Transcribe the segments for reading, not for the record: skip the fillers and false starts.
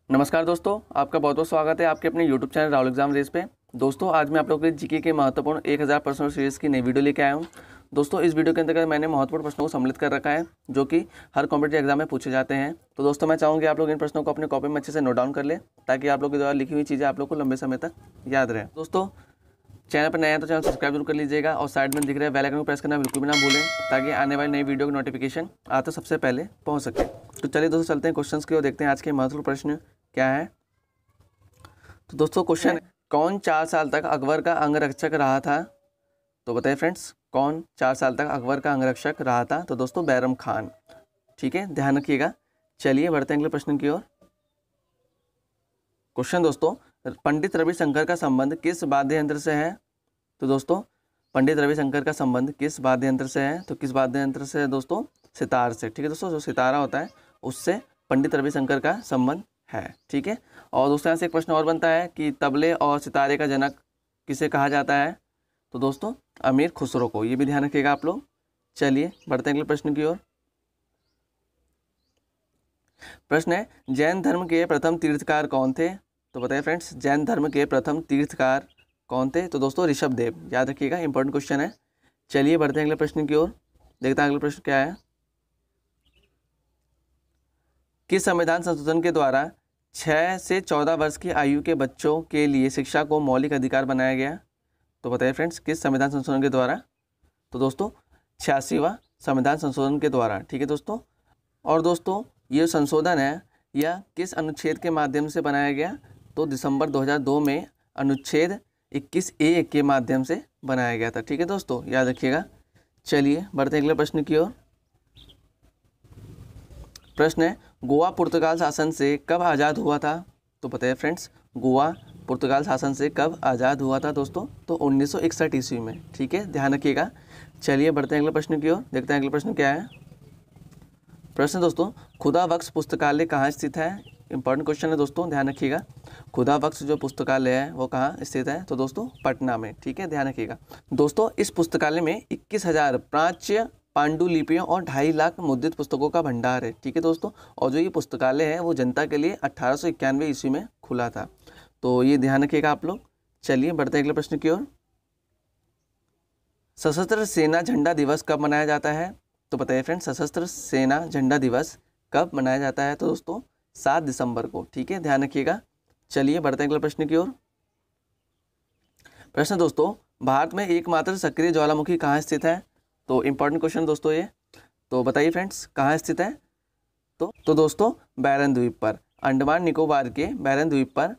नमस्कार दोस्तों, आपका बहुत बहुत स्वागत है आपके अपने YouTube channel Rahul exam race पे। दोस्तों आज मैं आप लोगों के जीके के महत्वपूर्ण 1000 प्रश्नों सीरीज की नई वीडियो लेके आया हूं। दोस्तों इस वीडियो के अंतर्गत मैंने महत्वपूर्ण प्रश्नों को सम्मिलित कर रखा है जो कि हर कॉम्पिटेटिव एग्जाम में पूछे जाते हैं। तो दोस्तों मैं चाहूँगी आप लोग इन प्रश्नों को अपने कॉपी में अच्छे से नोट डाउन कर ले ताकि आप लोग के द्वारा लिखी हुई चीज़ें आप लोग को लंबे समय तक याद रहे। दोस्तों चैनल पर नया है तो चैनल सब्सक्राइब जरूर कर लीजिएगा और साइड में दिख रहे बेल आइकन को प्रेस करना बिल्कुल भी ना भूलें ताकि आने वाली नई वीडियो की नोटिफिकेशन आते सबसे पहले पहुँच सके। तो चलिए दोस्तों चलते हैं क्वेश्चन की और देखते हैं आज के महत्वपूर्ण प्रश्न क्या है। तो दोस्तों क्वेश्चन है, कौन 4 साल तक अकबर का अंगरक्षक रहा था? तो बताइए फ्रेंड्स, कौन 4 साल तक अकबर का अंगरक्षक रहा था? तो दोस्तों बैरम खान। ठीक है, ध्यान रखिएगा। चलिए बढ़ते हैं अगले प्रश्न की ओर। क्वेश्चन दोस्तों, पंडित रविशंकर का संबंध किस वाद्य यंत्र से है? तो दोस्तों पंडित रविशंकर का संबंध किस वाद्य यंत्र से है? तो किस वाद्य यंत्र से है दोस्तों? सितार से। ठीक है दोस्तों, जो सितारा होता है उससे पंडित रविशंकर का संबंध है। ठीक है, और दोस्तों यहाँ से एक प्रश्न और बनता है कि तबले और सितारे का जनक किसे कहा जाता है? तो दोस्तों अमीर खुसरो को। ये भी ध्यान रखिएगा आप लोग। चलिए बढ़ते हैं अगले प्रश्न की ओर। प्रश्न है, जैन धर्म के प्रथम तीर्थकार कौन थे? तो बताइए फ्रेंड्स, जैन धर्म के प्रथम तीर्थकार कौन थे? तो दोस्तों ऋषभ देव। याद रखिएगा, इंपॉर्टेंट क्वेश्चन है। चलिए बढ़ते हैं अगले प्रश्न की ओर, देखते हैं अगला प्रश्न क्या है। किस संविधान संशोधन के द्वारा 6 से 14 वर्ष की आयु के बच्चों के लिए शिक्षा को मौलिक अधिकार बनाया गया? तो बताइए फ्रेंड्स, किस संविधान संशोधन के द्वारा? तो दोस्तों 86वां संविधान संशोधन के द्वारा। ठीक है दोस्तों, और दोस्तों ये संशोधन है यह किस अनुच्छेद के माध्यम से बनाया गया? तो दिसंबर 2002 में अनुच्छेद 21A के माध्यम से बनाया गया था। ठीक है दोस्तों, याद रखिएगा। चलिए बढ़ते हैं अगले प्रश्न की ओर। प्रश्न है, गोवा पुर्तगाल शासन से कब आज़ाद हुआ था? तो बताइए फ्रेंड्स, गोवा पुर्तगाल शासन से कब आज़ाद हुआ था दोस्तों? तो 1961 ईस्वी में। ठीक है, ध्यान रखिएगा। चलिए बढ़ते हैं अगले प्रश्न की ओर, देखते हैं अगले प्रश्न क्या है। प्रश्न दोस्तों, खुदा बख्श पुस्तकालय कहाँ स्थित है? इंपॉर्टेंट क्वेश्चन है दोस्तों, ध्यान रखिएगा। खुदा बख्श जो पुस्तकालय है वो कहाँ स्थित है? तो दोस्तों पटना में। ठीक है, ध्यान रखिएगा। दोस्तों इस पुस्तकालय में 21,000 प्राच्य पांडुलिपियों और 2.5 लाख मुद्रित पुस्तकों का भंडार है। ठीक है दोस्तों, और जो ये पुस्तकालय है वो जनता के लिए 1891 ईस्वी में खुला था। तो ये ध्यान रखिएगा आप लोग। चलिए बढ़ते हैं अगले प्रश्न की ओर। सशस्त्र सेना झंडा दिवस कब मनाया जाता है? तो बताइए फ्रेंड्स, सशस्त्र सेना झंडा दिवस कब मनाया जाता है? तो दोस्तों 7 दिसंबर को। ठीक है, ध्यान रखिएगा। चलिए बढ़ते हैं अगले प्रश्न की ओर। प्रश्न दोस्तों, भारत में एकमात्र सक्रिय ज्वालामुखी कहाँ स्थित है? तो इंपॉर्टेंट क्वेश्चन दोस्तों ये। तो बताइए फ्रेंड्स, कहाँ स्थित है? तो दोस्तों बैरन द्वीप पर, अंडमान निकोबार के बैरन द्वीप पर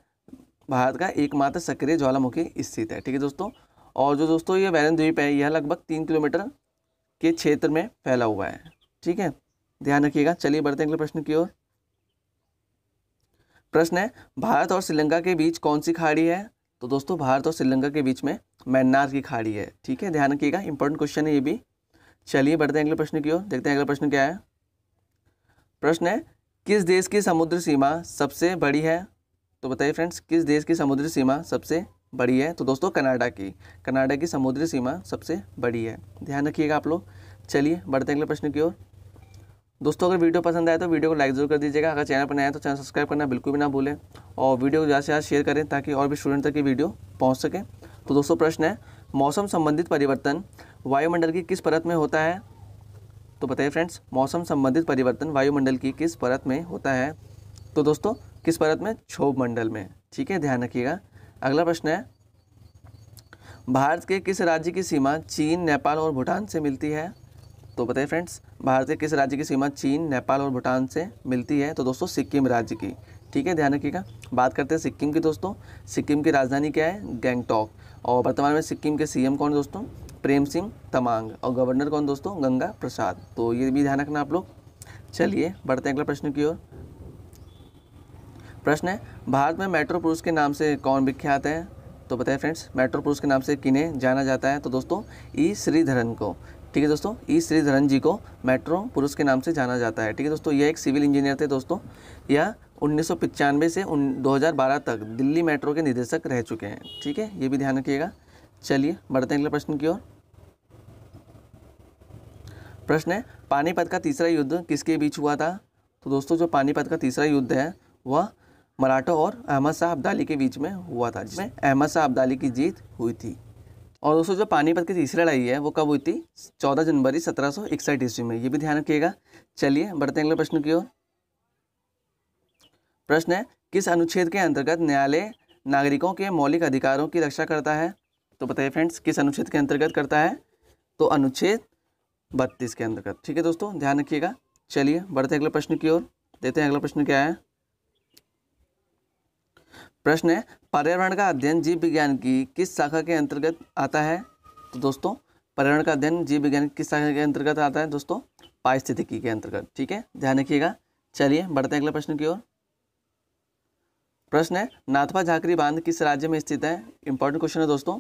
भारत का एकमात्र सक्रिय ज्वालामुखी स्थित है। ठीक है दोस्तों, और जो दोस्तों ये बैरन द्वीप है यह लगभग 3 किलोमीटर के क्षेत्र में फैला हुआ है। ठीक है, ध्यान रखिएगा। चलिए बढ़ते हैं अगले प्रश्न की ओर। प्रश्न है, भारत और श्रीलंका के बीच कौन सी खाड़ी है? तो दोस्तों भारत और श्रीलंका के बीच में मैन्नार की खाड़ी है। ठीक है, ध्यान रखिएगा, इंपॉर्टेंट क्वेश्चन है ये भी। चलिए बढ़ते हैं अगले प्रश्न की ओर, देखते हैं अगला प्रश्न क्या है। प्रश्न है, किस देश की समुद्र सीमा सबसे बड़ी है? तो बताइए फ्रेंड्स, किस देश की समुद्री सीमा सबसे बड़ी है? तो दोस्तों कनाडा की समुद्री सीमा सबसे बड़ी है। ध्यान रखिएगा आप लोग। चलिए बढ़ते हैं अगले प्रश्न की ओर। दोस्तों अगर वीडियो पसंद आए तो वीडियो को लाइक जरूर कर दीजिएगा। अगर चैनल पर नया है तो चैनल सब्सक्राइब करना बिल्कुल भी ना भूलें और वीडियो को ज़्यादा से ज़्यादा शेयर करें ताकि और भी स्टूडेंट तक ये वीडियो पहुंच सके। तो दोस्तों प्रश्न है, मौसम संबंधित परिवर्तन वायुमंडल की किस परत में होता है? तो बताइए फ्रेंड्स, मौसम संबंधित परिवर्तन वायुमंडल की किस परत में होता है? तो दोस्तों किस परत में? क्षोभ मंडल में। ठीक है, ध्यान रखिएगा। अगला प्रश्न है, भारत के किस राज्य की सीमा चीन, नेपाल और भूटान से मिलती है? तो बताइए फ्रेंड्स, भारत के किस राज्य की सीमा चीन, नेपाल और भूटान से मिलती है? तो दोस्तों सिक्किम राज्य की। ठीक है, ध्यान रखिएगा। बात करते हैं सिक्किम की। दोस्तों सिक्किम की राजधानी क्या है? गैंगटॉक। और वर्तमान में सिक्किम के सीएम कौन दोस्तों? प्रेम सिंह तमांग। और गवर्नर कौन दोस्तों? गंगा प्रसाद। तो ये भी ध्यान रखना आप लोग। चलिए बढ़ते हैं अगले प्रश्न की ओर। प्रश्न है, भारत में मेट्रो पुरुष के नाम से कौन विख्यात है? तो बताइए फ्रेंड्स, मेट्रो पुरुष के नाम से किन्हें जाना जाता है? तो दोस्तों ई श्रीधरन को। ठीक है दोस्तों, ई श्रीधरन जी को मेट्रो पुरुष के नाम से जाना जाता है। ठीक है दोस्तों, यह एक सिविल इंजीनियर थे दोस्तों। यह 1995 से 2012 तक दिल्ली मेट्रो के निदेशक रह चुके हैं। ठीक है, ये भी ध्यान रखिएगा। चलिए बढ़ते हैं अगले प्रश्न की ओर। प्रश्न है, पानीपत का तीसरा युद्ध किसके बीच हुआ था? तो दोस्तों जो पानीपत का तीसरा युद्ध है वह मराठों और अहमद शाह अब्दाली के बीच में हुआ था, जिसमें अहमद शाह अब्दाली की जीत हुई थी। और दोस्तों जो पानीपत की तीसरी लड़ाई है वो कब हुई थी? 14 जनवरी 1761 ईस्वी में, ये भी ध्यान रखिएगा। चलिए बढ़ते हैं अगले प्रश्न की ओर। प्रश्न है, किस अनुच्छेद के अंतर्गत न्यायालय नागरिकों के मौलिक अधिकारों की रक्षा करता है? तो बताइए फ्रेंड्स, किस अनुच्छेद के अंतर्गत करता है? तो अनुच्छेद 32 के अंतर्गत। ठीक है दोस्तों, ध्यान रखिएगा। चलिए बढ़ते हैं अगले प्रश्न की ओर, देखते हैं अगला प्रश्न क्या है। प्रश्न है, पर्यावरण का अध्ययन जीव विज्ञान की किस शाखा के अंतर्गत आता है? तो दोस्तों पर्यावरण का अध्ययन जीव विज्ञान की किस शाखा के अंतर्गत आता है? दोस्तों पारिस्थितिकी के अंतर्गत। ठीक है, ध्यान रखिएगा। चलिए बढ़ते हैं अगले प्रश्न की ओर। प्रश्न है, नाथपा झाकरी बांध किस राज्य में स्थित है? इंपॉर्टेंट क्वेश्चन है दोस्तों।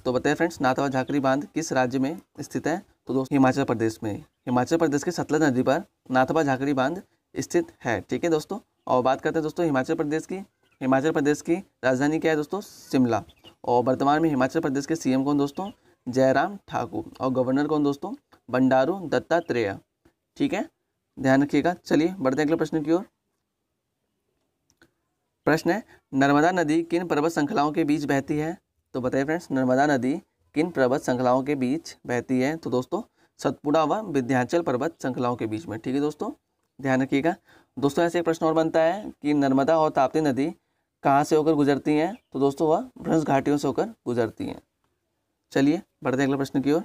तो बताइए फ्रेंड्स, नाथपा झाकरी बांध किस राज्य में स्थित है? तो दोस्तों हिमाचल प्रदेश में। हिमाचल प्रदेश के सतलज नदी पर नाथपा झाकरी बांध स्थित है। ठीक है दोस्तों, और बात करते हैं दोस्तों हिमाचल प्रदेश की। हिमाचल प्रदेश की राजधानी क्या है दोस्तों? शिमला। और वर्तमान में हिमाचल प्रदेश के सीएम कौन दोस्तों? जयराम ठाकुर। और गवर्नर कौन दोस्तों? बंडारू दत्तात्रेय। ठीक है, ध्यान रखिएगा। चलिए बढ़ते हैं अगले प्रश्न की ओर। प्रश्न है, नर्मदा नदी किन पर्वत श्रृंखलाओं के बीच बहती है? तो बताइए फ्रेंड्स, नर्मदा नदी किन पर्वत श्रृंखलाओं के बीच बहती है? तो दोस्तों सतपुड़ा व विंध्याचल पर्वत श्रृंखलाओं के बीच में। ठीक है दोस्तों, ध्यान रखिएगा। दोस्तों ऐसे एक प्रश्न और बनता है कि नर्मदा और ताप्ती नदी कहाँ से होकर गुजरती हैं? तो दोस्तों वह भ्रंश घाटियों से होकर गुजरती हैं। चलिए बढ़ते हैं अगले प्रश्न की ओर।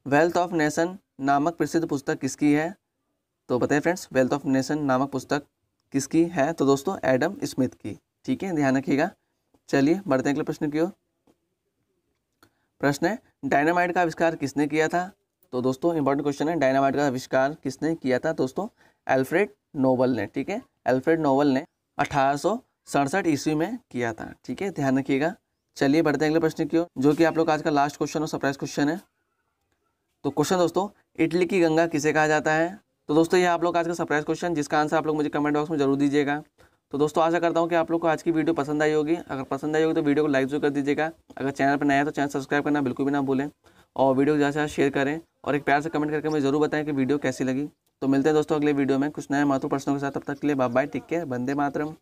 वेल्थ ऑफ नेशन नामक प्रसिद्ध पुस्तक किसकी है? तो बताइए फ्रेंड्स, वेल्थ ऑफ नेशन नामक पुस्तक किसकी है? तो दोस्तों एडम स्मिथ की। ठीक है, ध्यान रखिएगा। चलिए बढ़ते हैं अगले प्रश्न की ओर। प्रश्न है, डायनामाइट का आविष्कार किसने किया था? तो दोस्तों इंपॉर्टेंट क्वेश्चन है, डायनामाइट का आविष्कार किसने किया था? दोस्तों अल्फ्रेड नोबल ने। ठीक है, अल्फ्रेड नोबल ने 1867 ईस्वी में किया था। ठीक है, ध्यान रखिएगा। चलिए बढ़ते हैं अगले प्रश्न की ओर, जो कि आप लोग का आज का लास्ट क्वेश्चन और सरप्राइज क्वेश्चन है। तो क्वेश्चन दोस्तों, इटली की गंगा किसे कहा जाता है? तो दोस्तों ये आप लोग आज का सरप्राइज क्वेश्चन, जिसका आंसर आप लोग मुझे कमेंट बॉक्स में जरूर दीजिएगा। तो दोस्तों आशा करता हूँ कि आप लोग को आज की वीडियो पसंद आई होगी। अगर पसंद आई होगी तो वीडियो को लाइक जरूर कर दीजिएगा। अगर चैनल पर नया है तो चैनल सब्सक्राइब करना बिल्कुल भी ना भूलें, और वीडियो को ज़्यादा से ज़्यादा शेयर करें, और एक प्यार से कमेंट करके मुझे जरूर बताएं कि वीडियो कैसी लगी। तो मिलते हैं दोस्तों अगले वीडियो में कुछ नए महत्वपूर्ण प्रश्नों के साथ। तब तक के लिए bye bye, take care, Vande Mataram.